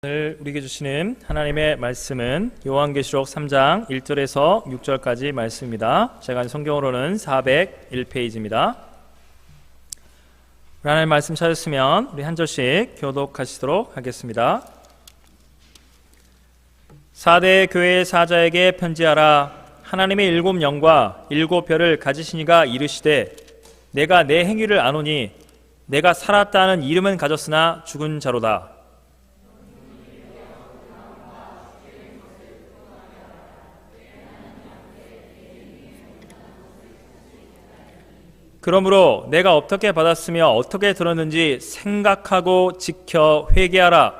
오늘 우리에게 주시는 하나님의 말씀은 요한계시록 3장 1절에서 6절까지 말씀입니다. 제가 성경으로는 401페이지입니다. 하나님의 말씀 찾았으면 우리 한 절씩 교독하시도록 하겠습니다. 4대 교회의 사자에게 편지하라. 하나님의 일곱 영과 일곱 별을 가지신 이가 이르시되 내가 내 행위를 아노니 내가 살았다 하는 이름은 가졌으나 죽은 자로다. 그러므로 내가 어떻게 받았으며 어떻게 들었는지 생각하고 지켜 회개하라.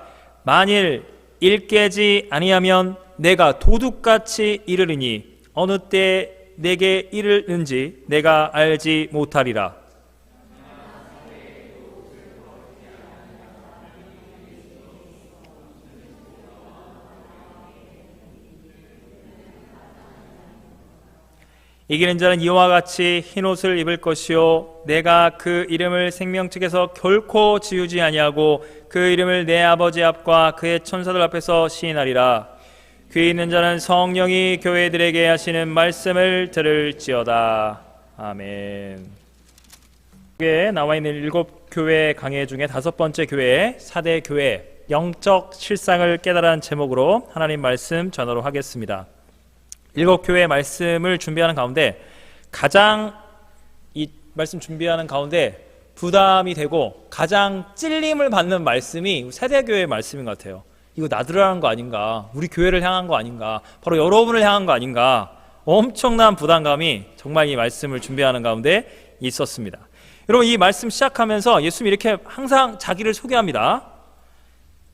만일 일깨지 아니하면 내가 도둑같이 이르리니 어느 때 내게 이르는지 내가 알지 못하리라. 이기는 자는 이와 같이 흰옷을 입을 것이요 내가 그 이름을 생명책에서 결코 지우지 아니하고 그 이름을 내 아버지 앞과 그의 천사들 앞에서 시인하리라. 귀 있는 자는 성령이 교회들에게 하시는 말씀을 들을지어다. 아멘. 여기에 나와 있는 일곱 교회 강해 중에 다섯 번째 교회, 4대 교회 영적 실상을 깨달은 제목으로 하나님 말씀 전하도록 하겠습니다. 일곱 교회 말씀을 준비하는 가운데 가장 이 말씀 준비하는 가운데 부담이 되고 가장 찔림을 받는 말씀이 세대교회의 말씀인 것 같아요. 이거 나들어라는 거 아닌가? 우리 교회를 향한 거 아닌가? 바로 여러분을 향한 거 아닌가? 엄청난 부담감이 정말 이 말씀을 준비하는 가운데 있었습니다. 여러분, 이 말씀 시작하면서 예수님이 이렇게 항상 자기를 소개합니다.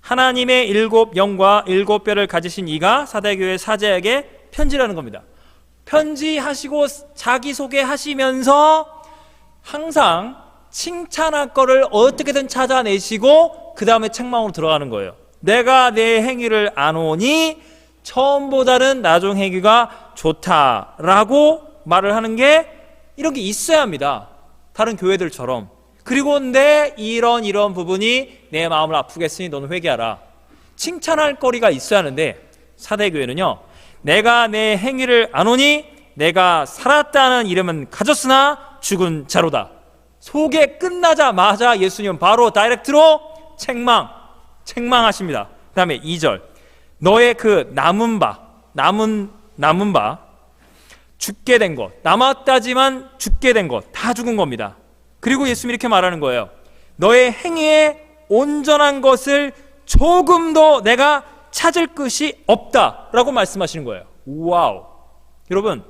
하나님의 일곱 영과 일곱 별을 가지신 이가 사대교회 사자에게 편지라는 겁니다. 편지하시고 자기소개하시면서 항상 칭찬할 거를 어떻게든 찾아내시고 그 다음에 책망으로 들어가는 거예요. 내가 내 행위를 아노니 처음보다는 나중 행위가 좋다라고 말을 하는 게 이런 게 있어야 합니다. 다른 교회들처럼. 그리고 내 이런 부분이 내 마음을 아프게 했으니 너는 회개하라. 칭찬할 거리가 있어야 하는데 사대교회는요, 내가 내 행위를 아노니 내가 살았다는 이름은 가졌으나 죽은 자로다. 소개 끝나자마자 예수님은 바로 다이렉트로 책망하십니다. 그 다음에 2절, 너의 그 남은 바 죽게 된 것, 남았다지만 죽게 된 것 다 죽은 겁니다. 그리고 예수님이 이렇게 말하는 거예요. 너의 행위에 온전한 것을 조금도 내가 찾을 것이 없다라고 말씀하시는 거예요. 와우. 여러분,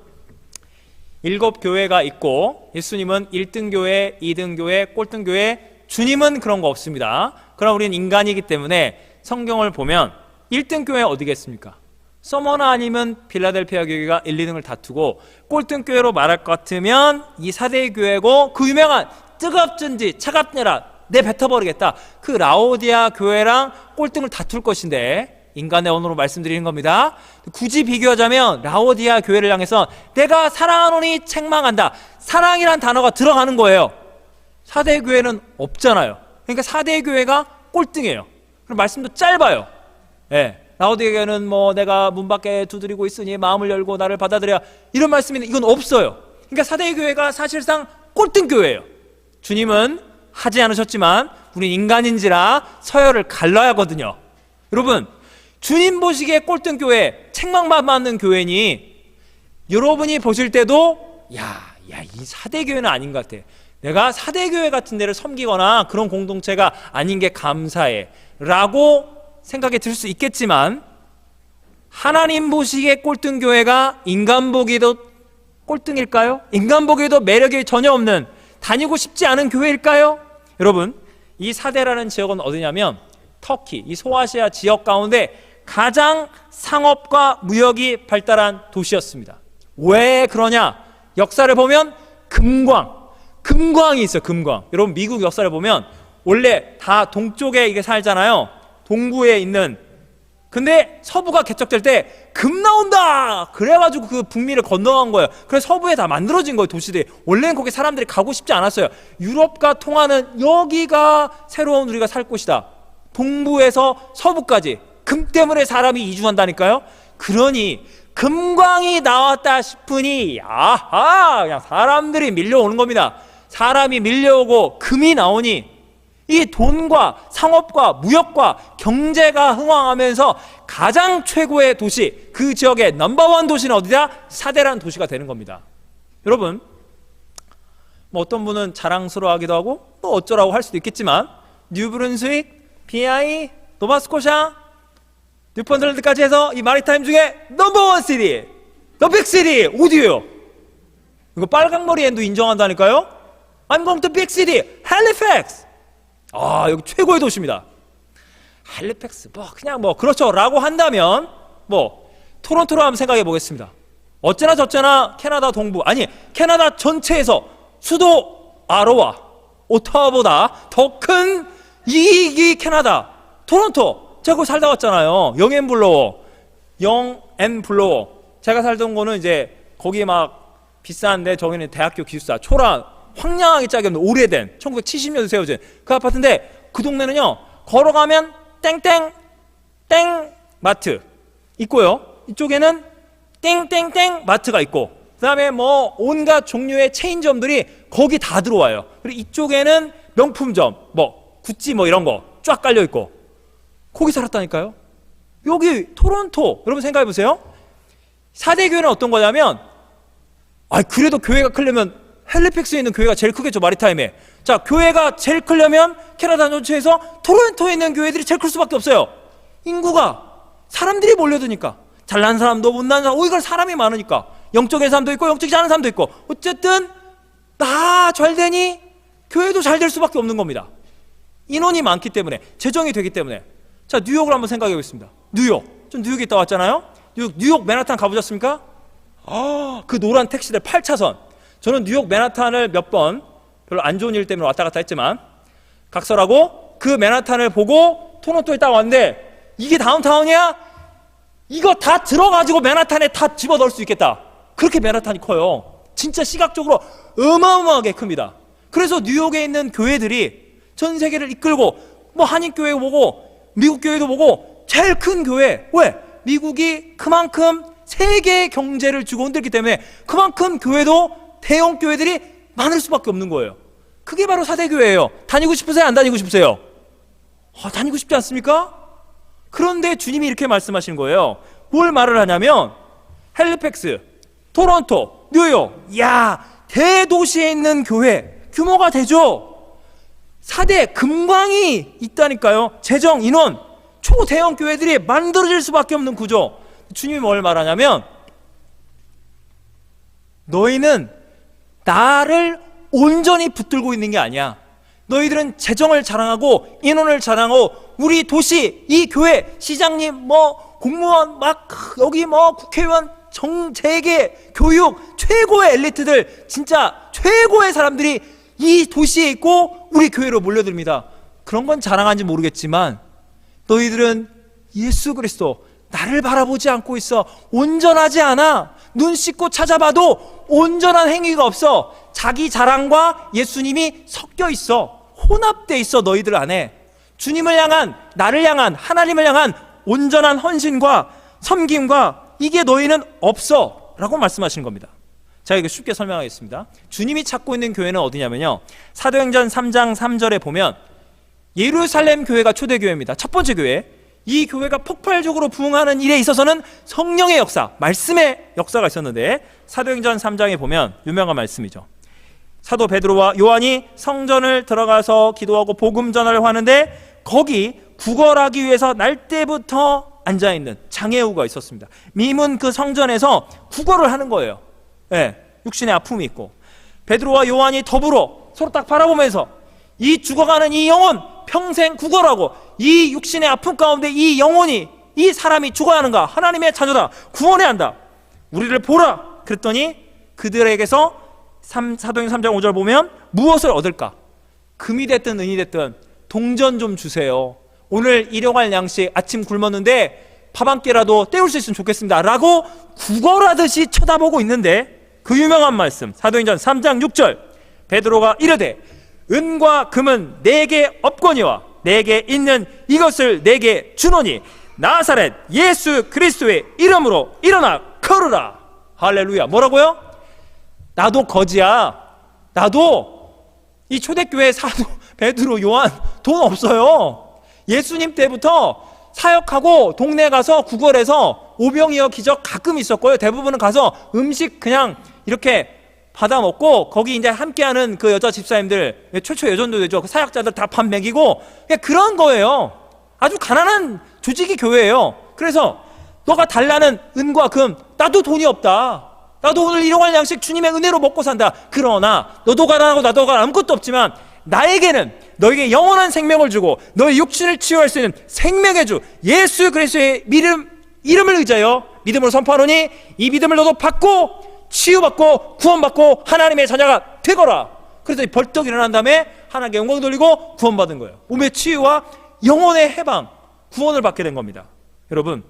일곱 교회가 있고 예수님은 1등 교회, 2등 교회, 꼴등 교회, 주님은 그런 거 없습니다. 그러나 우리는 인간이기 때문에 성경을 보면 1등 교회 어디겠습니까? 서머나 아니면 필라델피아 교회가 1, 2등을 다투고 꼴등 교회로 말할 것 같으면 이 4대 교회고 그 유명한 뜨겁든지 차갑느라 내 뱉어버리겠다, 그 라오디아 교회랑 꼴등을 다툴 것인데 인간의 언어로 말씀드리는 겁니다. 굳이 비교하자면 라오디아 교회를 향해서 내가 사랑하노니 책망한다, 사랑이란 단어가 들어가는 거예요. 4대 교회는 없잖아요. 그러니까 4대 교회가 꼴등이에요. 그럼 말씀도 짧아요. 라오디아 교회는 뭐 내가 문 밖에 두드리고 있으니 마음을 열고 나를 받아들여, 이런 말씀인데 이건 없어요. 그러니까 4대 교회가 사실상 꼴등 교회예요. 주님은 하지 않으셨지만 우린 인간인지라 서열을 갈라야 하거든요. 여러분, 주님 보시기에 꼴등 교회, 책망받는 교회니 여러분이 보실 때도 이 4대 교회는 아닌 것 같아. 내가 4대 교회 같은 데를 섬기거나 그런 공동체가 아닌 게 감사해 라고 생각이 들 수 있겠지만, 하나님 보시기에 꼴등 교회가 인간 보기에도 꼴등일까요? 인간 보기에도 매력이 전혀 없는, 다니고 싶지 않은 교회일까요? 여러분, 이 4대라는 지역은 어디냐면 터키, 이 소아시아 지역 가운데 가장 상업과 무역이 발달한 도시였습니다. 왜 그러냐? 역사를 보면 금광이 있어요. 금광. 여러분, 미국 역사를 보면 원래 다 동쪽에 이게 살잖아요. 동부에 있는. 근데 서부가 개척될 때 금 나온다 그래가지고 그 북미를 건너간 거예요. 그래서 서부에 다 만들어진 거예요. 도시들이. 원래는 거기 사람들이 가고 싶지 않았어요. 유럽과 통하는 여기가 새로운 우리가 살 곳이다. 동부에서 서부까지 금 때문에 사람이 이주한다니까요. 그러니 금광이 나왔다 싶으니 아하, 그냥 사람들이 밀려오는 겁니다. 사람이 밀려오고 금이 나오니 이 돈과 상업과 무역과 경제가 흥황하면서 가장 최고의 도시, 그 지역의 넘버원 도시는 어디다? 사대라는 도시가 되는 겁니다. 여러분, 뭐 어떤 분은 자랑스러워하기도 하고 또 어쩌라고 할 수도 있겠지만 뉴브룬스윅, PI, 노바스코샤, 뉴펀드랜드까지 해서 이 마리타임 중에 넘버원 시티, 더 빅시티 어디예요? 이거 빨강머리 앤도 인정한다니까요. I'm going to big city, Halifax. 아, 여기 최고의 도시입니다. 할리팩스, 뭐 그냥 뭐 그렇죠 라고 한다면 뭐 토론토로 한번 생각해 보겠습니다. 어쩌나 저쩌나 캐나다 동부, 아니 캐나다 전체에서 수도 아로와 오타와보다 더 큰 이 캐나다 토론토. 제가 거기 살다 왔잖아요. 영앤블로워. 제가 살던 거는 이제 거기 막 비싼데, 저기는 대학교 기숙사 초라 황량하게 짝이 없는 오래된 1970년대 세워진 그 아파트인데, 그 동네는요 걸어가면 땡땡 땡 마트 있고요, 이쪽에는 땡땡땡 마트가 있고, 그 다음에 뭐 온갖 종류의 체인점들이 거기 다 들어와요. 그리고 이쪽에는 명품점, 뭐 구찌 뭐 이런 거 쫙 깔려 있고, 거기 살았다니까요. 여기 토론토, 여러분 생각해 보세요. 4대 교회는 어떤 거냐면, 그래도 교회가 크려면 헬리팩스에 있는 교회가 제일 크겠죠, 마리타임에. 자, 교회가 제일 크려면 캐나다 전체에서 토론토에 있는 교회들이 제일 클 수밖에 없어요. 인구가, 사람들이 몰려드니까. 잘난 사람도 못난 사람, 이걸 사람이 많으니까. 영적인 사람도 있고 영적이지 않은 사람도 있고, 어쨌든 다 잘 되니 교회도 잘 될 수밖에 없는 겁니다. 인원이 많기 때문에, 재정이 되기 때문에. 자, 뉴욕을 한번 생각해 보겠습니다. 뉴욕, 전 뉴욕에 있다 왔잖아요. 뉴욕 맨하탄 가보셨습니까? 그 노란 택시들 8차선. 저는 뉴욕 맨하탄을 몇 번 별로 안 좋은 일 때문에 왔다 갔다 했지만 각설하고 그 맨하탄을 보고 토론토에 딱 왔는데, 이게 다운타운이야? 이거 다 들어가지고 맨하탄에 다 집어넣을 수 있겠다. 그렇게 맨하탄이 커요. 진짜 시각적으로 어마어마하게 큽니다. 그래서 뉴욕에 있는 교회들이 전 세계를 이끌고, 뭐 한인교회 보고 미국 교회도 보고 제일 큰 교회. 왜? 미국이 그만큼 세계 경제를 주고 흔들기 때문에 그만큼 교회도 대형 교회들이 많을 수밖에 없는 거예요. 그게 바로 4대 교회예요. 다니고 싶으세요? 안 다니고 싶으세요? 다니고 싶지 않습니까? 그런데 주님이 이렇게 말씀하시는 거예요. 뭘 말을 하냐면, 헬리팩스, 토론토, 뉴욕, 야, 대도시에 있는 교회 규모가 되죠. 4대 금광이 있다니까요. 재정, 인원, 초대형 교회들이 만들어질 수밖에 없는 구조. 주님이 뭘 말하냐면, 너희는 나를 온전히 붙들고 있는 게 아니야. 너희들은 재정을 자랑하고 인원을 자랑하고 우리 도시, 이 교회, 시장님, 뭐 공무원, 막 여기 뭐 국회의원, 정재계, 교육, 최고의 엘리트들, 진짜 최고의 사람들이 이 도시에 있고 우리 교회로 몰려듭니다. 그런 건 자랑하는지 모르겠지만 너희들은 예수 그리스도, 나를 바라보지 않고 있어. 온전하지 않아. 눈 씻고 찾아봐도 온전한 행위가 없어. 자기 자랑과 예수님이 섞여 있어. 혼합돼 있어, 너희들 안에. 주님을 향한, 나를 향한, 하나님을 향한 온전한 헌신과 섬김과 이게 너희는 없어 라고 말씀하시는 겁니다. 제가 이거 쉽게 설명하겠습니다. 주님이 찾고 있는 교회는 어디냐면요, 사도행전 3장 3절에 보면 예루살렘 교회가 초대교회입니다. 첫 번째 교회. 이 교회가 폭발적으로 부흥하는 일에 있어서는 성령의 역사, 말씀의 역사가 있었는데, 사도행전 3장에 보면 유명한 말씀이죠. 사도 베드로와 요한이 성전을 들어가서 기도하고 복음 전하려고 하는데, 거기 구걸하기 위해서 날 때부터 앉아있는 장애우가 있었습니다. 미문 그 성전에서 구걸을 하는 거예요. 육신의 아픔이 있고, 베드로와 요한이 더불어 서로 딱 바라보면서 이 죽어가는 이 영혼, 평생 구걸하고 이 육신의 아픔 가운데 이 영혼이, 이 사람이 죽어야 하는가? 하나님의 자녀다, 구원해야 한다, 우리를 보라. 그랬더니 그들에게서 사도행전 3장 5절 보면 무엇을 얻을까? 금이 됐든 은이 됐든 동전 좀 주세요. 오늘 일용할 양식, 아침 굶었는데 밥 한 끼라도 때울 수 있으면 좋겠습니다 라고 구걸하듯이 쳐다보고 있는데, 그 유명한 말씀 사도행전 3장 6절, 베드로가 이르되 은과 금은 내게 없거니와 내게 있는 이것을 내게 주노니 나사렛 예수 그리스도의 이름으로 일어나 걸으라. 할렐루야. 뭐라고요? 나도 거지야. 나도 이 초대교회 사도 베드로 요한 돈 없어요. 예수님 때부터 사역하고 동네 가서 구걸해서 오병이어 기적 가끔 있었고요. 대부분은 가서 음식 그냥 이렇게 받아 먹고 거기 이제 함께하는 그 여자 집사님들, 최초 여전도 되죠. 그 사역자들 다 밥 먹이고 그냥 그런 거예요. 아주 가난한 조직이 교회예요. 그래서 너가 달라는 은과 금, 나도 돈이 없다. 나도 오늘 일용할 양식 주님의 은혜로 먹고 산다. 그러나 너도 가난하고 나도 가난하고 아무것도 없지만 나에게는 너에게 영원한 생명을 주고 너의 육신을 치유할 수 있는 생명의 주 예수 그리스도의 이름을 의지하여 믿음으로 선포하노니 이 믿음을 너도 받고 치유받고 구원받고 하나님의 자녀가 되거라. 그래서 벌떡 일어난 다음에 하나님께 영광 돌리고 구원받은 거예요. 몸의 치유와 영혼의 해방, 구원을 받게 된 겁니다. 여러분,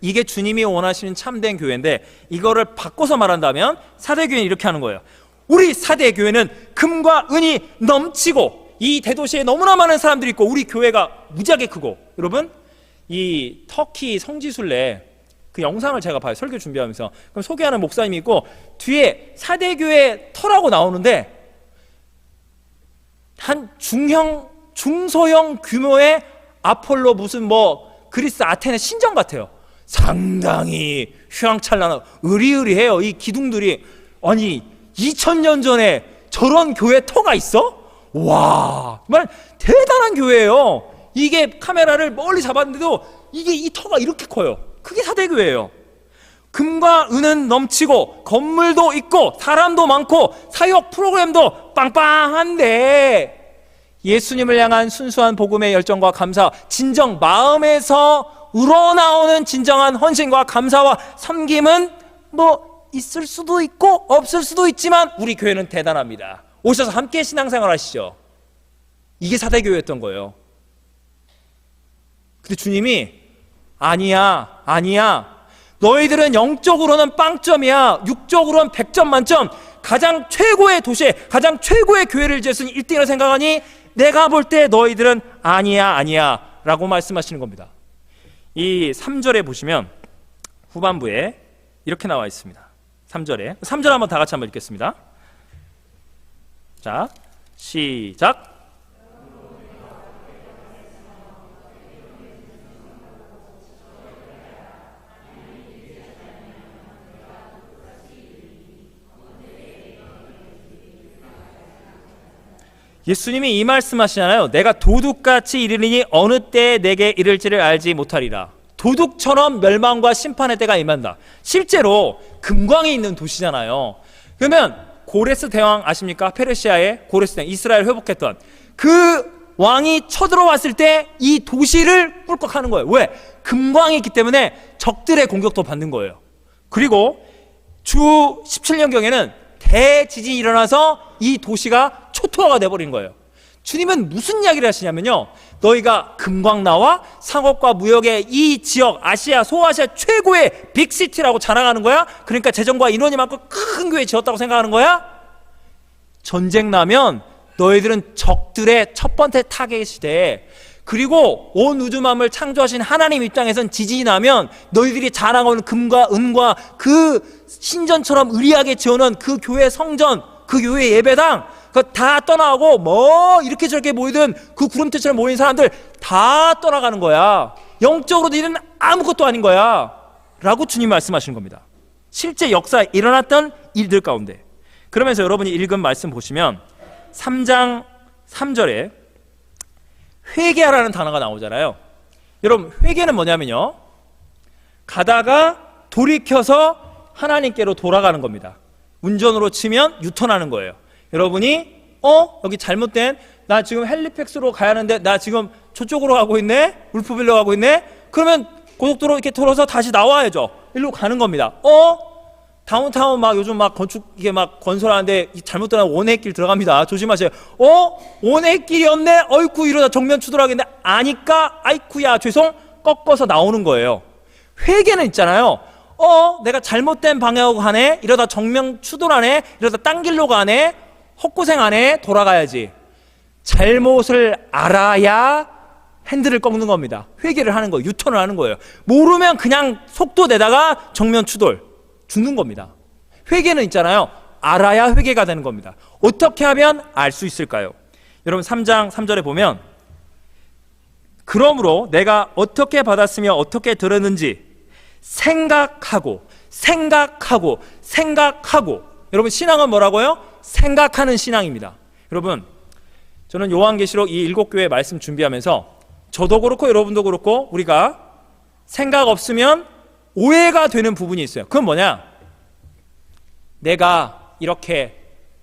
이게 주님이 원하시는 참된 교회인데 이거를 바꿔서 말한다면 사대교회는 이렇게 하는 거예요. 우리 사대교회는 금과 은이 넘치고 이 대도시에 너무나 많은 사람들이 있고 우리 교회가 무지하게 크고, 여러분 이 터키 성지순례 그 영상을 제가 봐요. 설교 준비하면서. 그럼 소개하는 목사님이 있고 뒤에 사대교회 터라고 나오는데 한 중소형 규모의 아폴로 무슨 그리스 아테네 신전 같아요. 상당히 휘황찬란하고 으리으리해요. 이 기둥들이. 아니 2000년 전에 저런 교회 터가 있어? 와, 정말 대단한 교회예요. 이게 카메라를 멀리 잡았는데도 이게 이 터가 이렇게 커요. 그게 사대교회예요. 금과 은은 넘치고 건물도 있고 사람도 많고 사역 프로그램도 빵빵한데 예수님을 향한 순수한 복음의 열정과 감사, 진정 마음에서 우러나오는 진정한 헌신과 감사와 섬김은 있을 수도 있고 없을 수도 있지만 우리 교회는 대단합니다. 오셔서 함께 신앙생활 하시죠. 이게 사대교회였던 거예요. 근데 주님이 아니야. 너희들은 영적으로는 빵점이야. 육적으로는 100점 만점. 가장 최고의 도시에 가장 최고의 교회를 지었으니 1등이라고 생각하니 내가 볼 때 너희들은 아니야 라고 말씀하시는 겁니다. 이 3절에 보시면 후반부에 이렇게 나와 있습니다. 3절 한번 다 같이 한번 읽겠습니다. 자, 시작. 예수님이 이 말씀하시잖아요. 내가 도둑같이 이르리니 어느 때에 내게 이를지를 알지 못하리라. 도둑처럼 멸망과 심판의 때가 임한다. 실제로 금광이 있는 도시잖아요. 그러면 고레스 대왕 아십니까? 페르시아의 고레스 대왕, 이스라엘 회복했던 그 왕이 쳐들어왔을 때 이 도시를 꿀꺽하는 거예요. 왜? 금광이 있기 때문에 적들의 공격도 받는 거예요. 그리고 주 17년경에는 대지진이 일어나서 이 도시가 초토화가 돼버린 거예요. 주님은 무슨 이야기를 하시냐면요, 너희가 금광나와 상업과 무역의 이 지역 아시아 소아시아 최고의 빅시티라고 자랑하는 거야? 그러니까 재정과 인원이 많고 큰 교회 지었다고 생각하는 거야? 전쟁 나면 너희들은 적들의 첫 번째 타겟이 돼. 그리고 온 우주만을 창조하신 하나님 입장에선 지진이 나면 너희들이 자랑하는 금과 은과 그 신전처럼 의리하게 지어놓은 그 교회 성전, 그 교회 예배당 그거 다 떠나고 이렇게 저렇게 모이던 그 구름대처럼 모인 사람들 다 떠나가는 거야. 영적으로 너희는 아무것도 아닌 거야 라고 주님 말씀하시는 겁니다. 실제 역사에 일어났던 일들 가운데. 그러면서 여러분이 읽은 말씀 보시면 3장 3절에 회개하라는 단어가 나오잖아요. 여러분, 회개는 뭐냐면요, 가다가 돌이켜서 하나님께로 돌아가는 겁니다. 운전으로 치면 유턴하는 거예요. 여러분이 여기 잘못된, 나 지금 헬리팩스로 가야 하는데 나 지금 저쪽으로 가고 있네, 울프빌로 가고 있네. 그러면 고속도로 이렇게 돌아서 다시 나와야죠. 일로 가는 겁니다. 다운타운 요즘 건축 이게 건설하는데 잘못된 원회길 들어갑니다. 조심하세요. 원회길이었네. 어이쿠, 이러다 정면 추돌하겠네. 아니까 아이쿠야 죄송, 꺾어서 나오는 거예요. 회개는 있잖아요. 내가 잘못된 방향으로 가네. 이러다 정면 추돌하네. 이러다 딴 길로 가네. 헛고생하네. 돌아가야지. 잘못을 알아야 핸들을 꺾는 겁니다. 회개를 하는 거예요. 유턴을 하는 거예요. 모르면 그냥 속도 내다가 정면 추돌, 죽는 겁니다. 회개는 있잖아요. 알아야 회개가 되는 겁니다. 어떻게 하면 알 수 있을까요? 여러분 3장 3절에 보면 그러므로 내가 어떻게 받았으며 어떻게 들었는지 생각하고 여러분 신앙은 뭐라고요? 생각하는 신앙입니다. 여러분 저는 요한계시록 이 7교회 말씀 준비하면서 저도 그렇고 여러분도 그렇고 우리가 생각 없으면 오해가 되는 부분이 있어요. 그건 뭐냐? 내가 이렇게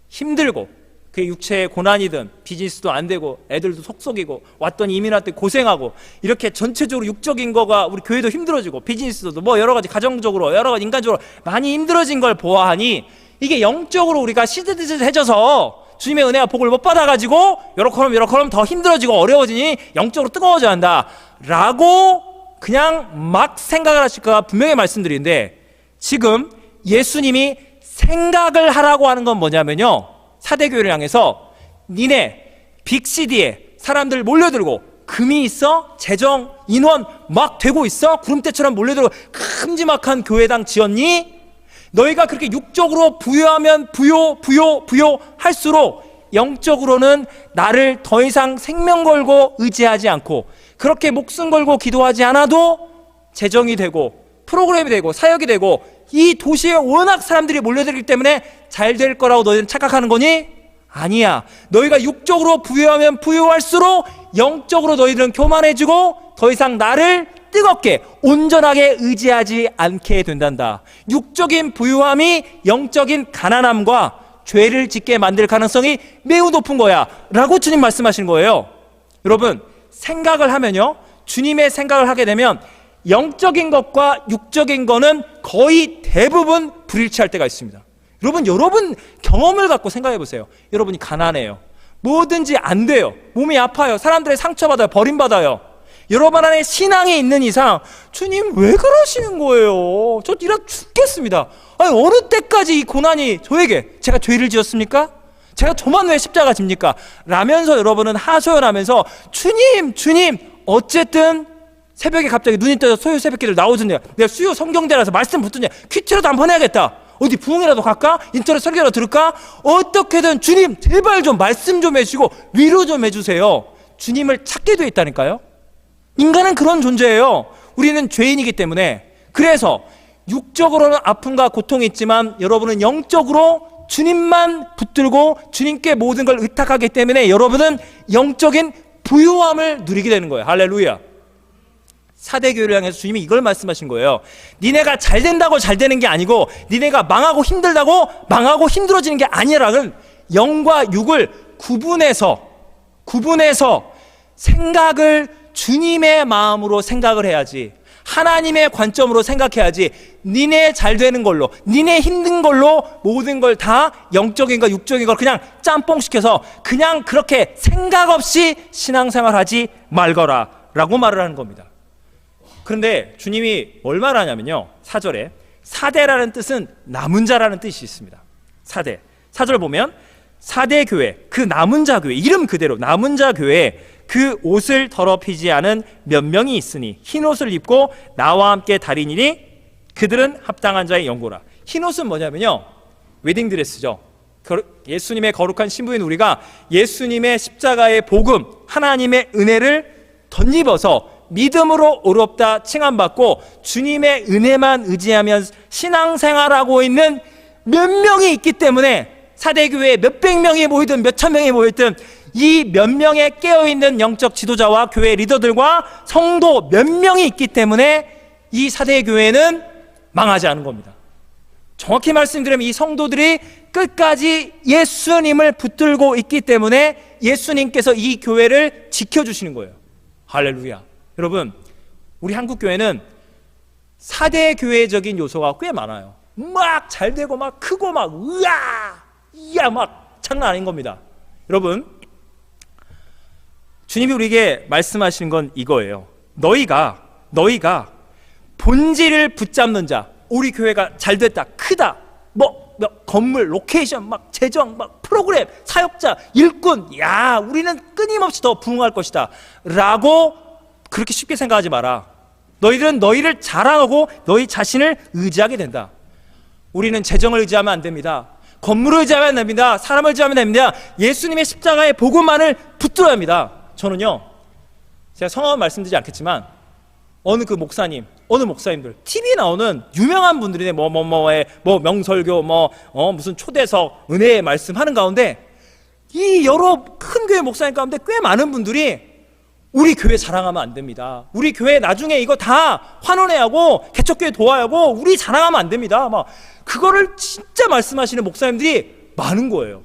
힘들고 그 육체의 고난이든 비즈니스도 안 되고 애들도 속속이고 왔더니 이민 왔더니 고생하고 이렇게 전체적으로 육적인 거가 우리 교회도 힘들어지고 비즈니스도 뭐 여러 가지 가정적으로 여러 가지 인간적으로 많이 힘들어진 걸 보아하니 이게 영적으로 우리가 시들시들해져서 주님의 은혜와 복을 못 받아가지고 요렇게 더 힘들어지고 어려워지니 영적으로 뜨거워져야 한다 라고 그냥 막 생각을 하실까 분명히 말씀드리는데 지금 예수님이 생각을 하라고 하는 건 뭐냐면요, 사대교회를 향해서 니네 빅시디에 사람들 몰려들고 금이 있어? 재정, 인원 막 되고 있어? 구름대처럼 몰려들고 큼지막한 교회당 지었니? 너희가 그렇게 육적으로 부여하면 부여할수록 영적으로는 나를 더 이상 생명 걸고 의지하지 않고 그렇게 목숨 걸고 기도하지 않아도 재정이 되고 프로그램이 되고 사역이 되고 이 도시에 워낙 사람들이 몰려들기 때문에 잘 될 거라고 너희는 착각하는 거니? 아니야. 너희가 육적으로 부여하면 부여할수록 영적으로 너희들은 교만해지고 더 이상 나를 뜨겁게 온전하게 의지하지 않게 된단다. 육적인 부유함이 영적인 가난함과 죄를 짓게 만들 가능성이 매우 높은 거야 라고 주님 말씀하신 거예요. 여러분 생각을 하면요, 주님의 생각을 하게 되면 영적인 것과 육적인 거는 거의 대부분 불일치할 때가 있습니다. 여러분 경험을 갖고 생각해 보세요. 여러분이 가난해요. 뭐든지 안 돼요. 몸이 아파요. 사람들의 상처받아요. 버림받아요. 여러분 안에 신앙이 있는 이상 주님 왜 그러시는 거예요? 저 이러 죽겠습니다. 아니 어느 때까지 이 고난이 저에게, 제가 죄를 지었습니까? 제가 저만 왜 십자가 집니까? 라면서 여러분은 하소연하면서 주님 어쨌든 새벽에 갑자기 눈이 떠서 소요 새벽기를 나오던데 내가 수요 성경대라서 말씀 붙더니 퀴즈라도 한번 해야겠다. 어디 부흥이라도 갈까? 인터넷 설교라도 들을까? 어떻게든 주님 제발 좀 말씀 좀 해주시고 위로 좀 해주세요. 주님을 찾게 돼 있다니까요. 인간은 그런 존재예요. 우리는 죄인이기 때문에. 그래서 육적으로는 아픔과 고통이 있지만 여러분은 영적으로 주님만 붙들고 주님께 모든 걸 의탁하기 때문에 여러분은 영적인 부유함을 누리게 되는 거예요. 할렐루야. 사대교회를 향해서 주님이 이걸 말씀하신 거예요. 니네가 잘 된다고 잘 되는 게 아니고 니네가 망하고 힘들다고 망하고 힘들어지는 게 아니라는 영과 육을 구분해서 생각을 주님의 마음으로 생각을 해야지, 하나님의 관점으로 생각해야지. 니네 잘 되는 걸로, 니네 힘든 걸로 모든 걸 다 영적인 거 육적인 걸 그냥 짬뽕시켜서 그냥 그렇게 생각 없이 신앙생활하지 말거라 라고 말을 하는 겁니다. 그런데 주님이 뭘 말하냐면요, 4절에 사대라는 뜻은 남은 자라는 뜻이 있습니다. 사대, 4절 보면 사대교회, 그 남은 자 교회, 이름 그대로 남은 자 교회에 그 옷을 더럽히지 않은 몇 명이 있으니 흰 옷을 입고 나와 함께 다니니 그들은 합당한 자의 연고라. 흰 옷은 뭐냐면요, 웨딩드레스죠. 예수님의 거룩한 신부인 우리가 예수님의 십자가의 복음, 하나님의 은혜를 덧입어서 믿음으로 의롭다 칭함받고 주님의 은혜만 의지하면 신앙생활하고 있는 몇 명이 있기 때문에 사대교회에 몇백 명이 모이든 몇천 명이 모이든 이 몇 명의 깨어있는 영적 지도자와 교회 리더들과 성도 몇 명이 있기 때문에 이 사대교회는 망하지 않은 겁니다. 정확히 말씀드리면 이 성도들이 끝까지 예수님을 붙들고 있기 때문에 예수님께서 이 교회를 지켜주시는 거예요. 할렐루야. 여러분 우리 한국교회는 사대교회적인 요소가 꽤 많아요. 막 잘되고 막 크고 막 이야 막 장난 아닌 겁니다. 여러분 주님이 우리에게 말씀하시는 건 이거예요. 너희가 본질을 붙잡는 자, 우리 교회가 잘됐다, 크다, 뭐 건물, 로케이션, 막 재정, 막 프로그램, 사역자, 일꾼, 야 우리는 끊임없이 더 부흥할 것이다 라고 그렇게 쉽게 생각하지 마라. 너희들은 너희를 자랑하고 너희 자신을 의지하게 된다. 우리는 재정을 의지하면 안 됩니다. 건물을 의지하면 안 됩니다. 사람을 의지하면 안 됩니다. 예수님의 십자가의 복음만을 붙들어야 합니다. 저는요, 제가 성함은 말씀드리지 않겠지만 어느 목사님들 TV에 나오는 유명한 분들이 명설교 무슨 초대석 은혜의 말씀하는 가운데 이 여러 큰 교회 목사님 가운데 꽤 많은 분들이 우리 교회 자랑하면 안 됩니다. 우리 교회 나중에 이거 다 환원해하고 개척교회 도와하고 우리 자랑하면 안 됩니다. 막 그거를 진짜 말씀하시는 목사님들이 많은 거예요.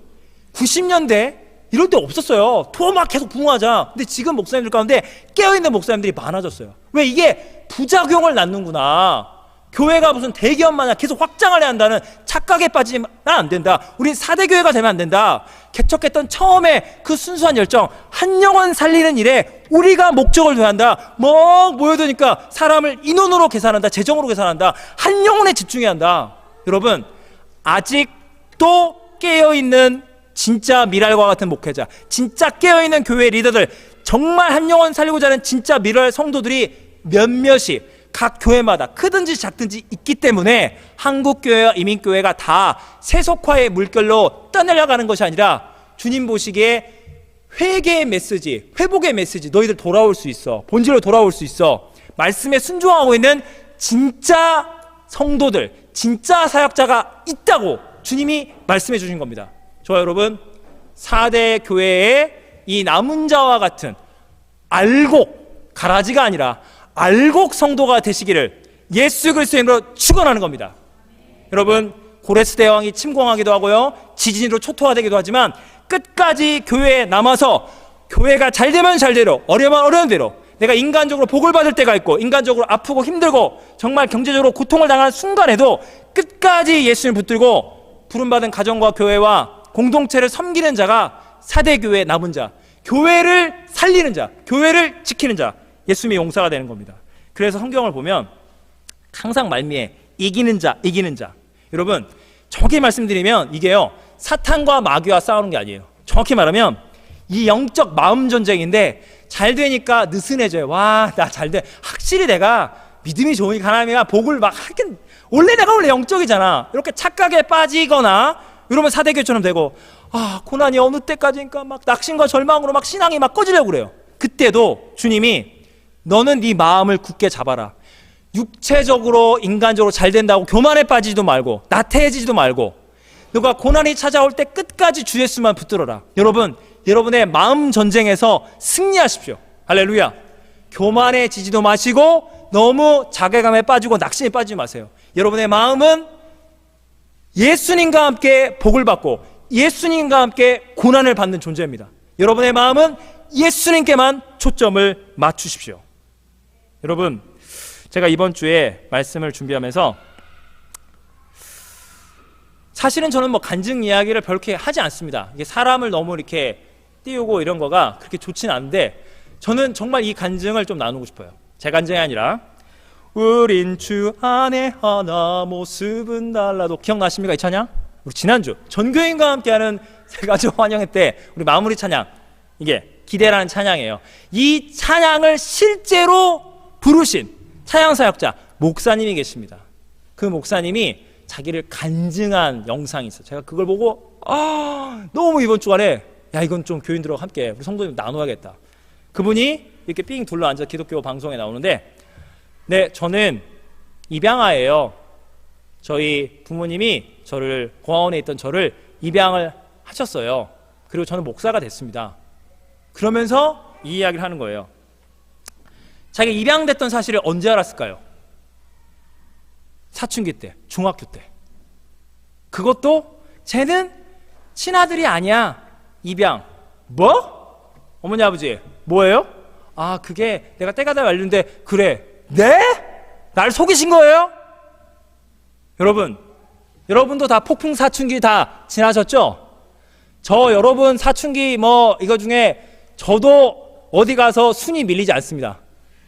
90년대 이럴 때 없었어요. 도어 막 계속 부흥하자. 근데 지금 목사님들 가운데 깨어있는 목사님들이 많아졌어요. 왜? 이게 부작용을 낳는구나. 교회가 무슨 대기업 마냥 계속 확장을 해야 한다는 착각에 빠지면 안 된다. 우린 4대 교회가 되면 안 된다. 개척했던 처음에 그 순수한 열정, 한 영혼 살리는 일에 우리가 목적을 둬야 한다. 모여드니까 사람을 인원으로 계산한다. 재정으로 계산한다. 한 영혼에 집중해야 한다. 여러분, 아직도 깨어있는 진짜 미랄과 같은 목회자, 진짜 깨어있는 교회 리더들, 정말 한 영혼 살리고자 하는 진짜 미랄 성도들이 몇몇이 각 교회마다 크든지 작든지 있기 때문에 한국교회와 이민교회가 다 세속화의 물결로 떠내려가는 것이 아니라 주님 보시기에 회개의 메시지, 회복의 메시지, 너희들 돌아올 수 있어, 본질로 돌아올 수 있어, 말씀에 순종하고 있는 진짜 성도들, 진짜 사역자가 있다고 주님이 말씀해 주신 겁니다. 저와 여러분, 4대 교회의 이 남은 자와 같은 알곡, 가라지가 아니라 알곡 성도가 되시기를 예수 그리스도의 이름으로 축원하는 겁니다. 여러분, 고레스 대왕이 침공하기도 하고요, 지진으로 초토화되기도 하지만 끝까지 교회에 남아서 교회가 잘 되면 잘대로, 어려우면 어려운 대로, 내가 인간적으로 복을 받을 때가 있고 인간적으로 아프고 힘들고 정말 경제적으로 고통을 당하는 순간에도 끝까지 예수님을 붙들고 부름받은 가정과 교회와 공동체를 섬기는 자가 4대 교회의 남은 자, 교회를 살리는 자, 교회를 지키는 자, 예수님의 용사가 되는 겁니다. 그래서 성경을 보면 항상 말미에 이기는 자, 이기는 자. 여러분, 정확히 말씀드리면 이게요, 사탄과 마귀와 싸우는 게 아니에요. 정확히 말하면 이 영적 마음 전쟁인데 잘 되니까 느슨해져요. 와, 나 잘 돼. 확실히 내가 믿음이 좋으니까 하나님이가 복을 막 하긴, 원래 내가 원래 영적이잖아. 이렇게 착각에 빠지거나 이러면 4대 교회처럼 되고, 고난이 어느 때까지인가 막 낙심과 절망으로 막 신앙이 막 꺼지려고 그래요. 그때도 주님이 너는 네 마음을 굳게 잡아라. 육체적으로 인간적으로 잘 된다고 교만에 빠지지도 말고 나태해지지도 말고 너가 고난이 찾아올 때 끝까지 주 예수만 붙들어라. 여러분, 여러분의 마음 전쟁에서 승리하십시오. 할렐루야. 교만해지지도 마시고 너무 자괴감에 빠지고 낙심에 빠지지 마세요. 여러분의 마음은 예수님과 함께 복을 받고 예수님과 함께 고난을 받는 존재입니다. 여러분의 마음은 예수님께만 초점을 맞추십시오. 여러분, 제가 이번 주에 말씀을 준비하면서 사실은 저는 간증 이야기를 별렇게 하지 않습니다. 이게 사람을 너무 이렇게 띄우고 이런 거가 그렇게 좋진 않은데 저는 정말 이 간증을 좀 나누고 싶어요. 제 간증이 아니라 우린 주 안에 하나 모습은 달라도 기억나십니까? 이 찬양? 우리 지난주 전교인과 함께하는 세가지 환영회 때 우리 마무리 찬양, 이게 기대라는 찬양이에요. 이 찬양을 실제로 부르신 찬양사역자 목사님이 계십니다. 그 목사님이 자기를 간증한 영상이 있어요. 제가 그걸 보고 너무 이번 주간에 이건 좀 교인들하고 함께 우리 성도님 나눠야겠다. 그분이 이렇게 삥 둘러앉아 기독교 방송에 나오는데, 네, 저는 입양아예요. 저희 부모님이 저를, 고아원에 있던 저를 입양을 하셨어요. 그리고 저는 목사가 됐습니다. 그러면서 이 이야기를 하는 거예요. 자기가 입양됐던 사실을 언제 알았을까요? 사춘기 때, 중학교 때. 그것도 쟤는 친아들이 아니야. 입양. 뭐? 어머니 아버지, 뭐예요? 그게 내가 때가 다 말렸는데. 그래. 네? 날 속이신 거예요? 여러분, 여러분도 다 폭풍 사춘기 다 지나셨죠? 저 여러분 사춘기 이거 중에 저도 어디 가서 순위 밀리지 않습니다.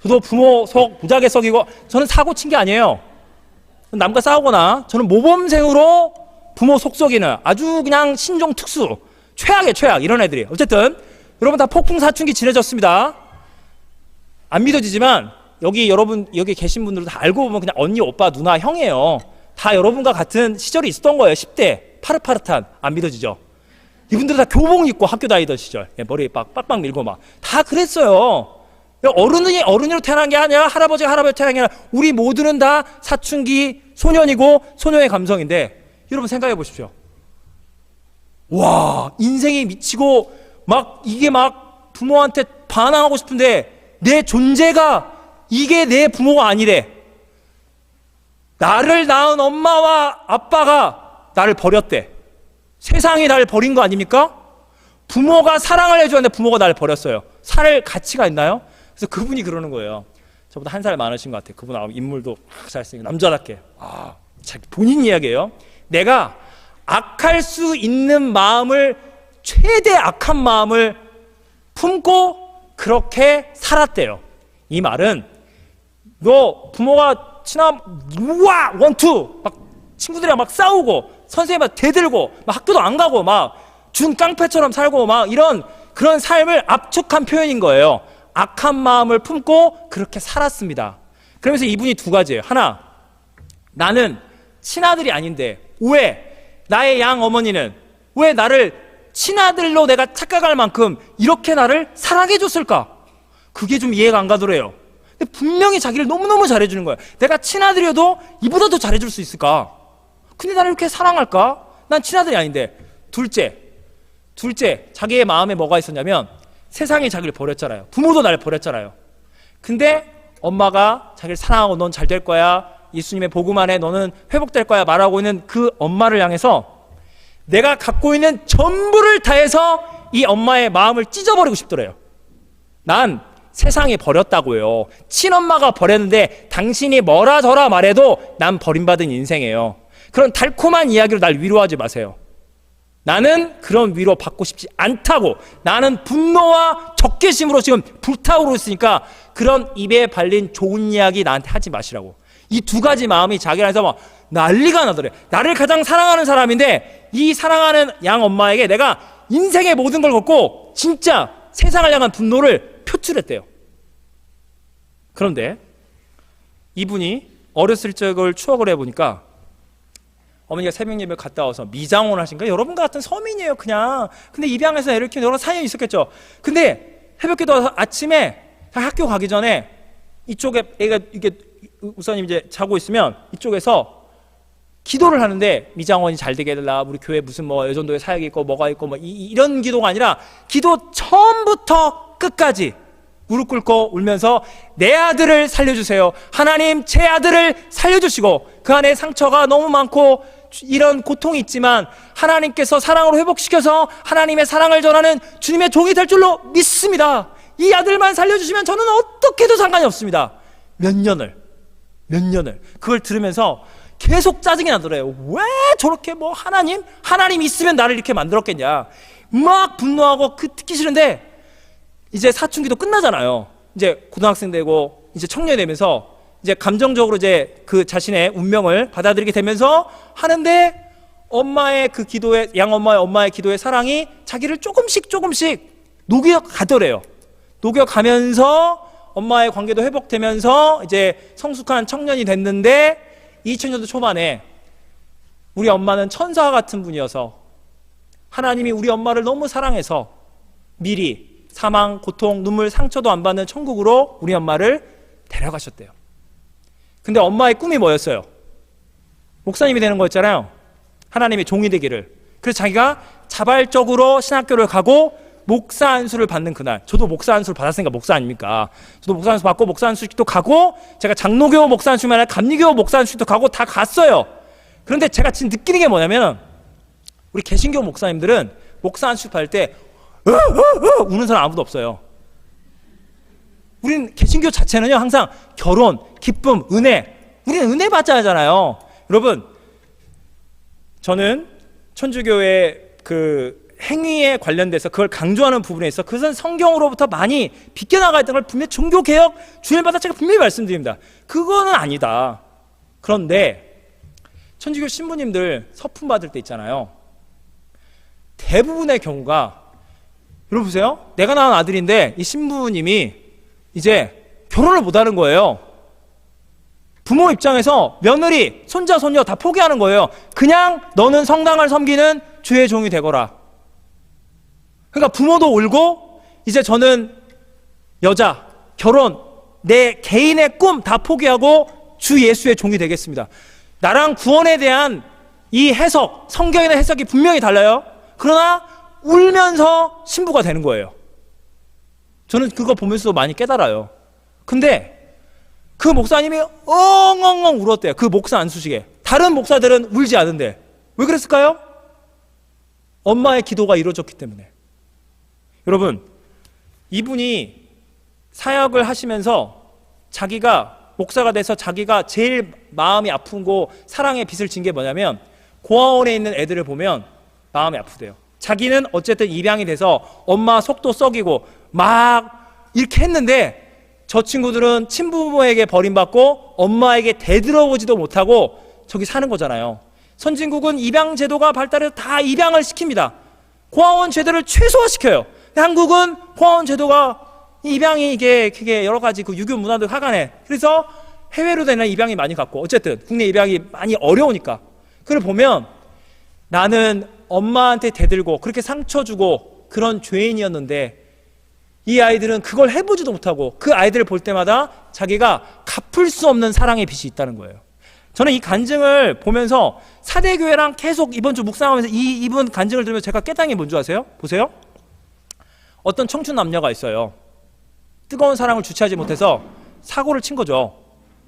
저도 부모 속 무지하게 썩이고, 저는 사고 친 게 아니에요. 남과 싸우거나, 저는 모범생으로 부모 속 썩이는 아주 그냥 신종 특수, 최악 이런 애들이. 어쨌든 여러분 다 폭풍 사춘기 지내셨습니다. 안 믿어지지만 여기 여러분 여기 계신 분들도 다 알고 보면 그냥 언니, 오빠, 누나, 형이에요. 다 여러분과 같은 시절이 있었던 거예요. 10대 파릇파릇한. 안 믿어지죠? 이분들 다 교복 입고 학교 다니던 시절, 머리 빡빡 밀고 막 다 그랬어요. 어른으로 태어난 게 아니라 할아버지가 태어난 게 아니라 우리 모두는 다 사춘기 소년이고 소년의 감성인데, 여러분 생각해 보십시오. 와, 인생이 미치고 막 이게 막 부모한테 반항하고 싶은데 내 존재가 이게 내 부모가 아니래. 나를 낳은 엄마와 아빠가 나를 버렸대. 세상이 나를 버린 거 아닙니까? 부모가 사랑을 해주는데 부모가 나를 버렸어요. 살 가치가 있나요? 그래서 그분이 그러는 거예요. 저보다 한 살 많으신 것 같아요. 그분 인물도 잘생긴 남자답게. 본인 이야기예요. 내가 악할 수 있는 마음을, 최대 악한 마음을 품고 그렇게 살았대요. 이 말은 너 부모가 우와 원투 막 친구들이랑 막 싸우고 선생님한테 대들고 막 학교도 안 가고 막 준 깡패처럼 살고 막 이런 그런 삶을 압축한 표현인 거예요. 악한 마음을 품고 그렇게 살았습니다. 그러면서 이분이 두 가지예요. 하나, 나는 친아들이 아닌데 왜 나의 양 어머니는 왜 나를 친아들로 내가 착각할 만큼 이렇게 나를 사랑해 줬을까? 그게 좀 이해가 안 가더래요. 근데 분명히 자기를 너무너무 잘해주는 거예요. 내가 친아들이어도 이보다 더 잘해줄 수 있을까? 근데 나를 이렇게 사랑할까? 난 친아들이 아닌데. 둘째, 자기의 마음에 뭐가 있었냐면 세상이 자기를 버렸잖아요. 부모도 나를 버렸잖아요. 근데 엄마가 자기를 사랑하고 넌 잘 될 거야, 예수님의 복음 안에 너는 회복될 거야 말하고 있는 그 엄마를 향해서 내가 갖고 있는 전부를 다해서 이 엄마의 마음을 찢어버리고 싶더래요. 난 세상이 버렸다고요. 친엄마가 버렸는데 당신이 뭐라 저라 말해도 난 버림받은 인생이에요. 그런 달콤한 이야기로 날 위로하지 마세요. 나는 그런 위로 받고 싶지 않다고. 나는 분노와 적개심으로 지금 불타오르고 있으니까 그런 입에 발린 좋은 이야기 나한테 하지 마시라고. 이 두 가지 마음이 자기 안에서 막 난리가 나더래. 나를 가장 사랑하는 사람인데 이 사랑하는 양 엄마에게 내가 인생의 모든 걸 걸고 진짜 세상을 향한 분노를 표출했대요. 그런데 이분이 어렸을 적을 추억을 해보니까 어머니가 새벽 예배 갔다 와서 미장원 하신가? 여러분 같은 서민이에요 그냥. 근데 입양해서 애를 키우는 여러 사연이 있었겠죠. 근데 새벽기도 아침에 학교 가기 전에 이쪽에 애가 이렇게 우선님 이제 자고 있으면 이쪽에서 기도를 하는데 미장원이 잘 되게 해달라, 우리 교회 무슨 뭐 여전도에 사역이 있고 뭐가 있고 뭐 이런 기도가 아니라 기도 처음부터 끝까지 무릎 꿇고 울면서 내 아들을 살려주세요. 하나님 제 아들을 살려주시고 그 안에 상처가 너무 많고 이런 고통이 있지만 하나님께서 사랑으로 회복시켜서 하나님의 사랑을 전하는 주님의 종이 될 줄로 믿습니다. 이 아들만 살려주시면 저는 어떻게도 상관이 없습니다. 몇 년을 그걸 들으면서 계속 짜증이 나더래요. 왜 저렇게 뭐 하나님 있으면 나를 이렇게 만들었겠냐 막 분노하고 듣기 싫은데 이제 사춘기도 끝나잖아요. 이제 고등학생 되고 이제 청년이 되면서 이제 감정적으로 이제 그 자신의 운명을 받아들이게 되면서 하는데 엄마의 그 기도에 엄마의 기도의 사랑이 자기를 조금씩 녹여가더래요. 녹여가면서 엄마의 관계도 회복되면서 이제 성숙한 청년이 됐는데 2000년도 초반에 우리 엄마는 천사와 같은 분이어서 하나님이 우리 엄마를 너무 사랑해서 미리 사망, 고통, 눈물, 상처도 안 받는 천국으로 우리 엄마를 데려가셨대요. 근데 엄마의 꿈이 뭐였어요? 목사님이 되는 거였잖아요. 하나님의 종이 되기를. 그래서 자기가 자발적으로 신학교를 가고 목사 안수를 받는 그날, 저도 목사 안수를 받았으니까 목사 아닙니까? 저도 목사 안수 받고 목사 안수식도 가고 제가 장로교 목사 안수만 아니라 감리교 목사 안수식도 가고 다 갔어요. 그런데 제가 지금 느끼는 게 뭐냐면 우리 개신교 목사님들은 목사 안수식 받을 때 우는 사람 아무도 없어요. 우리는 개신교 자체는요 항상 결혼, 기쁨, 은혜, 우리는 은혜 받자 하잖아요. 여러분, 저는 천주교의 그 행위에 관련돼서 그걸 강조하는 부분에 있어 그것은 성경으로부터 많이 비껴나가 있던 걸 분명히 종교개혁 주일마다 제가 분명히 말씀드립니다. 그거는 아니다. 그런데 천주교 신부님들 서품 받을 때 있잖아요. 대부분의 경우가, 여러분 보세요. 내가 낳은 아들인데 이 신부님이 이제 결혼을 못하는 거예요. 부모 입장에서 며느리, 손자, 손녀 다 포기하는 거예요. 그냥 너는 성당을 섬기는 주의 종이 되거라. 그러니까 부모도 울고 이제 저는 여자, 결혼, 내 개인의 꿈 다 포기하고 주 예수의 종이 되겠습니다. 나랑 구원에 대한 이 해석, 성경의 해석이 분명히 달라요. 그러나 울면서 신부가 되는 거예요. 저는 그거 보면서 많이 깨달아요. 근데 그 목사님이 엉엉엉 울었대요. 그 목사 안수식에. 다른 목사들은 울지 않은데 왜 그랬을까요? 엄마의 기도가 이루어졌기 때문에. 여러분, 이분이 사역을 하시면서 자기가 목사가 돼서 자기가 제일 마음이 아프고 사랑의 빚을 진 게 뭐냐면 고아원에 있는 애들을 보면 마음이 아프대요. 자기는 어쨌든 입양이 돼서 엄마 속도 썩이고 막 이렇게 했는데 저 친구들은 친부모에게 버림받고 엄마에게 대들어보지도 못하고 저기 사는 거잖아요. 선진국은 입양 제도가 발달해서 다 입양을 시킵니다. 고아원 제도를 최소화시켜요. 한국은 고아원 제도가 입양이 그게 여러 가지 그 유교 문화도 화가네. 그래서 해외로 되는 입양이 많이 갔고 어쨌든 국내 입양이 많이 어려우니까. 그걸 보면 나는 엄마한테 대들고 그렇게 상처 주고 그런 죄인이었는데 이 아이들은 그걸 해보지도 못하고 그 아이들을 볼 때마다 자기가 갚을 수 없는 사랑의 빚이 있다는 거예요. 저는 이 간증을 보면서 사대교회랑 계속 이번 주 묵상하면서 이분 간증을 들으면서 제가 깨달은 게 뭔지 아세요? 보세요. 어떤 청춘 남녀가 있어요. 뜨거운 사랑을 주체하지 못해서 사고를 친 거죠.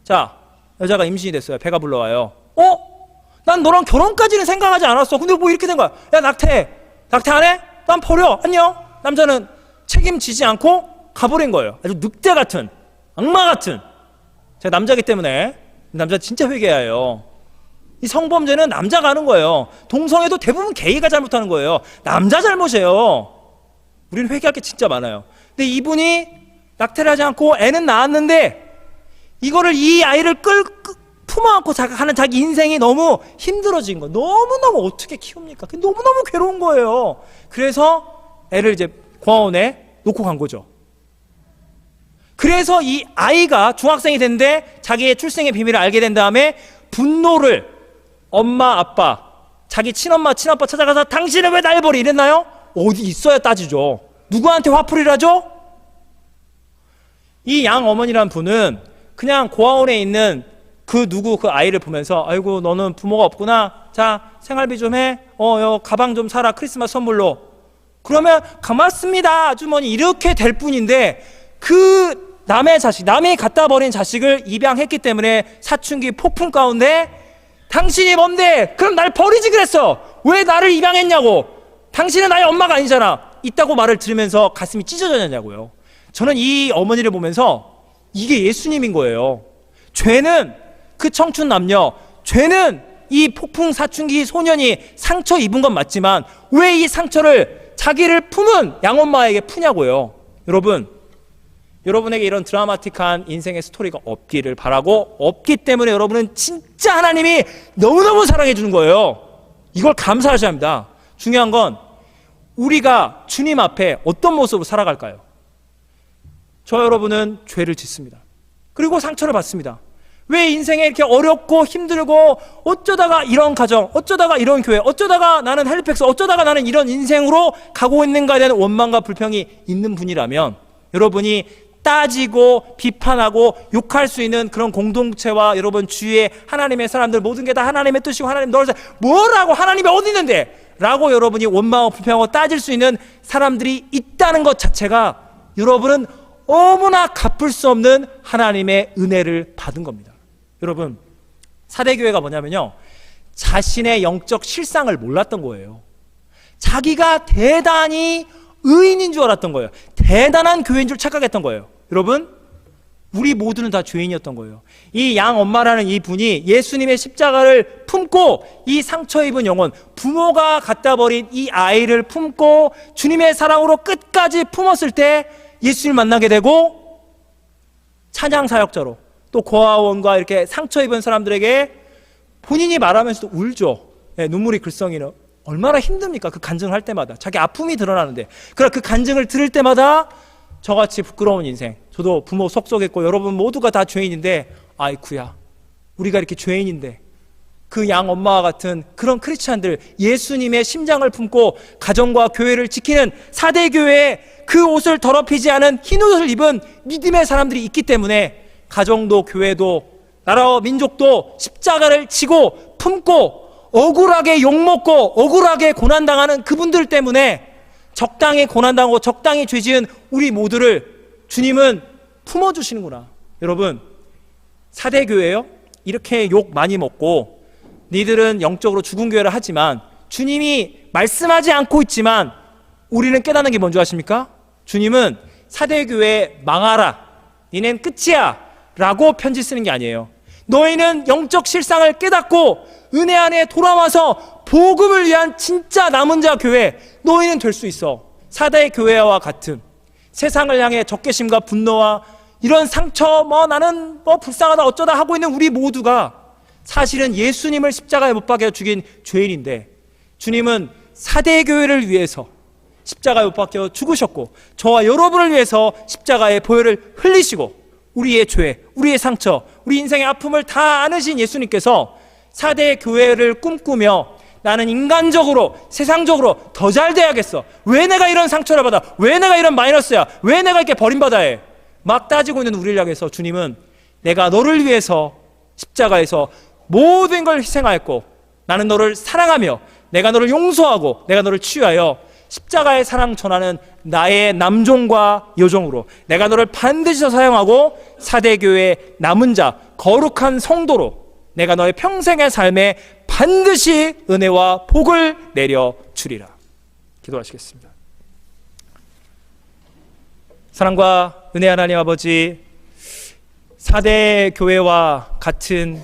자, 여자가 임신이 됐어요. 배가 불러와요. 난 너랑 결혼까지는 생각하지 않았어. 근데 뭐 이렇게 된 거야. 야, 낙태 안 해? 난 버려. 안녕. 남자는 책임지지 않고 가버린 거예요. 아주 늑대 같은, 악마 같은. 제가 남자기 때문에 남자 진짜 회개해요. 이 성범죄는 남자가 하는 거예요. 동성애도 대부분 게이가 잘못하는 거예요. 남자 잘못이에요. 우리는 회개할 게 진짜 많아요. 근데 이분이 낙태를 하지 않고 애는 낳았는데 이거를 이 아이를 품어안고 하는 자기 인생이 너무 힘들어진 거예요. 너무너무 어떻게 키웁니까? 너무너무 괴로운 거예요. 그래서 애를 이제 고아원에 놓고 간 거죠. 그래서 이 아이가 중학생이 됐는데 자기의 출생의 비밀을 알게 된 다음에 분노를 엄마, 아빠, 자기 친엄마, 친아빠 찾아가서 당신은 왜 날 버리? 이랬나요? 어디 있어야 따지죠. 누구한테 화풀이를 하죠? 이 양 어머니란 분은 그냥 고아원에 있는 그 아이를 보면서 아이고 너는 부모가 없구나. 자, 생활비 좀 해. 가방 좀 사라. 크리스마스 선물로. 그러면 고맙습니다 아주머니 이렇게 될 뿐인데 그 남의 자식, 남이 갖다 버린 자식을 입양했기 때문에 사춘기 폭풍 가운데 당신이 뭔데? 그럼 날 버리지 그랬어. 왜 나를 입양했냐고. 당신은 나의 엄마가 아니잖아. 있다고 말을 들으면서 가슴이 찢어졌냐고요. 저는 이 어머니를 보면서 이게 예수님인 거예요. 죄는 그 청춘 남녀, 죄는 이 폭풍 사춘기 소년이 상처 입은 건 맞지만 왜 이 상처를 자기를 품은 양엄마에게 푸냐고요. 여러분에게 이런 드라마틱한 인생의 스토리가 없기를 바라고 없기 때문에 여러분은 진짜 하나님이 너무너무 사랑해 주는 거예요. 이걸 감사하셔야 합니다. 중요한 건 우리가 주님 앞에 어떤 모습으로 살아갈까요? 저 여러분은 죄를 짓습니다. 그리고 상처를 받습니다. 왜 인생에 이렇게 어렵고 힘들고 어쩌다가 이런 가정, 어쩌다가 이런 교회, 어쩌다가 나는 헬리팩스, 어쩌다가 나는 이런 인생으로 가고 있는가에 대한 원망과 불평이 있는 분이라면 여러분이 따지고 비판하고 욕할 수 있는 그런 공동체와 여러분 주위에 하나님의 사람들 모든 게 다 하나님의 뜻이고 하나님 너를 뭐라고 하나님이 어디 있는데 라고 여러분이 원망하고 불평하고 따질 수 있는 사람들이 있다는 것 자체가 여러분은 너무나 갚을 수 없는 하나님의 은혜를 받은 겁니다. 여러분, 사대교회가 뭐냐면요, 자신의 영적 실상을 몰랐던 거예요. 자기가 대단히 의인인 줄 알았던 거예요. 대단한 교회인 줄 착각했던 거예요. 여러분, 우리 모두는 다 죄인이었던 거예요. 이 양 엄마라는 이 분이 예수님의 십자가를 품고 이 상처 입은 영혼, 부모가 갖다 버린 이 아이를 품고 주님의 사랑으로 끝까지 품었을 때 예수님을 만나게 되고 찬양 사역자로 또 고아원과 이렇게 상처 입은 사람들에게 본인이 말하면서도 울죠. 네, 눈물이 글썽이는. 얼마나 힘듭니까? 그 간증을 할 때마다 자기 아픔이 드러나는데, 그러나 그 간증을 들을 때마다 저같이 부끄러운 인생, 저도 부모 속속했고 여러분 모두가 다 죄인인데 아이쿠야 우리가 이렇게 죄인인데 그 양 엄마와 같은 그런 크리스찬들, 예수님의 심장을 품고 가정과 교회를 지키는 4대 교회에 그 옷을 더럽히지 않은 흰 옷을 입은 믿음의 사람들이 있기 때문에 가정도 교회도 나라와 민족도 십자가를 지고 품고 억울하게 욕먹고 억울하게 고난당하는 그분들 때문에 적당히 고난당하고 적당히 죄지은 우리 모두를 주님은 품어주시는구나. 여러분 4대 교회요? 이렇게 욕 많이 먹고 니들은 영적으로 죽은 교회를 하지만 주님이 말씀하지 않고 있지만 우리는 깨닫는 게 뭔지 아십니까? 주님은 4대 교회 망하라, 니넨 끝이야 라고 편지 쓰는 게 아니에요. 너희는 영적 실상을 깨닫고 은혜 안에 돌아와서 복음을 위한 진짜 남은 자 교회, 너희는 될 수 있어. 4대 교회와 같은 세상을 향해 적개심과 분노와 이런 상처, 나는 불쌍하다 어쩌다 하고 있는 우리 모두가 사실은 예수님을 십자가에 못 박혀 죽인 죄인인데 주님은 4대 교회를 위해서 십자가에 못 박혀 죽으셨고 저와 여러분을 위해서 십자가의 보혈을 흘리시고 우리의 죄, 우리의 상처, 우리 인생의 아픔을 다 안으신 예수님께서 4대 교회를 꿈꾸며 나는 인간적으로 세상적으로 더 잘 돼야겠어, 왜 내가 이런 상처를 받아, 왜 내가 이런 마이너스야, 왜 내가 이렇게 버림받아야 해, 막 따지고 있는 우리를 향해서 주님은 내가 너를 위해서 십자가에서 모든 걸 희생하였고 나는 너를 사랑하며 내가 너를 용서하고 내가 너를 치유하여 십자가의 사랑 전하는 나의 남종과 여종으로 내가 너를 반드시 사용하고 4대 교회의 남은 자 거룩한 성도로 내가 너의 평생의 삶에 반드시 은혜와 복을 내려주리라. 기도하시겠습니다. 사랑과 은혜 하나님 아버지, 4대 교회와 같은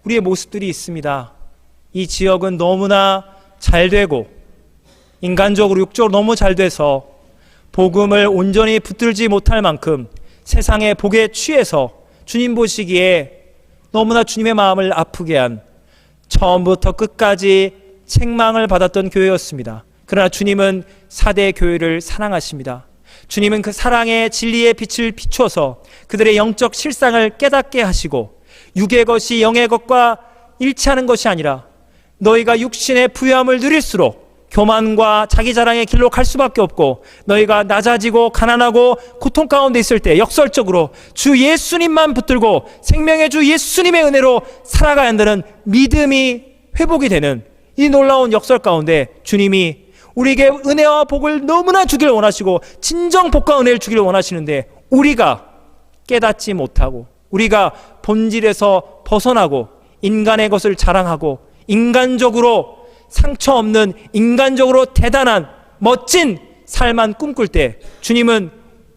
우리의 모습들이 있습니다. 이 지역은 너무나 잘 되고 인간적으로 육적으로 너무 잘 돼서 복음을 온전히 붙들지 못할 만큼 세상의 복에 취해서 주님 보시기에 너무나 주님의 마음을 아프게 한 처음부터 끝까지 책망을 받았던 교회였습니다. 그러나 주님은 4대 교회를 사랑하십니다. 주님은 그 사랑의 진리의 빛을 비춰서 그들의 영적 실상을 깨닫게 하시고 육의 것이 영의 것과 일치하는 것이 아니라 너희가 육신의 부유함을 누릴수록 교만과 자기 자랑의 길로 갈 수밖에 없고 너희가 낮아지고 가난하고 고통 가운데 있을 때 역설적으로 주 예수님만 붙들고 생명의 주 예수님의 은혜로 살아가야 한다는 믿음이 회복이 되는 이 놀라운 역설 가운데 주님이 우리에게 은혜와 복을 너무나 주기를 원하시고 진정 복과 은혜를 주기를 원하시는데 우리가 깨닫지 못하고 우리가 본질에서 벗어나고 인간의 것을 자랑하고 인간적으로 상처 없는 인간적으로 대단한 멋진 삶만 꿈꿀 때 주님은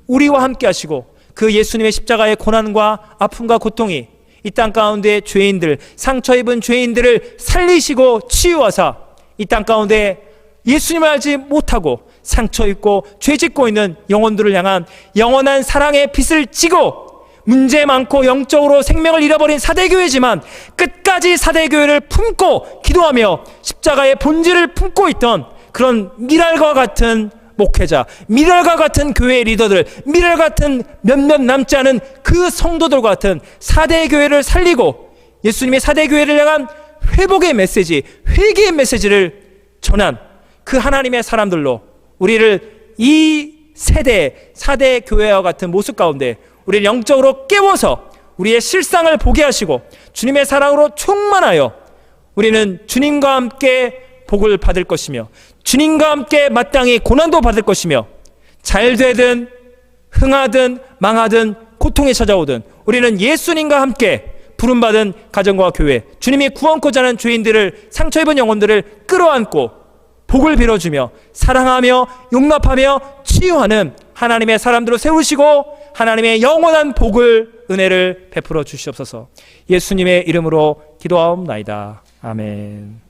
우리와 함께 하시고 그 예수님의 십자가의 고난과 아픔과 고통이 이 땅 가운데 죄인들, 상처 입은 죄인들을 살리시고 치유하사 이 땅 가운데 예수님을 알지 못하고 상처 입고 죄 짓고 있는 영혼들을 향한 영원한 사랑의 빛을 지고 문제 많고 영적으로 생명을 잃어버린 4대 교회지만 끝까지 4대 교회를 품고 기도하며 십자가의 본질을 품고 있던 그런 미랄과 같은 목회자, 미랄과 같은 교회 리더들, 미랄 같은 몇몇 남지 않은 그 성도들과 같은 4대 교회를 살리고 예수님의 4대 교회를 향한 회복의 메시지, 회개의 메시지를 전한 그 하나님의 사람들로 우리를 이 세대 4대 교회와 같은 모습 가운데 우리를 영적으로 깨워서 우리의 실상을 보게 하시고 주님의 사랑으로 충만하여 우리는 주님과 함께 복을 받을 것이며 주님과 함께 마땅히 고난도 받을 것이며 잘 되든 흥하든 망하든 고통이 찾아오든 우리는 예수님과 함께 부름받은 가정과 교회, 주님이 구원코자 하는 죄인들을, 상처 입은 영혼들을 끌어안고 복을 빌어주며 사랑하며 용납하며 치유하는 하나님의 사람들로 세우시고 하나님의 영원한 복을, 은혜를 베풀어 주시옵소서. 예수님의 이름으로 기도하옵나이다. 아멘.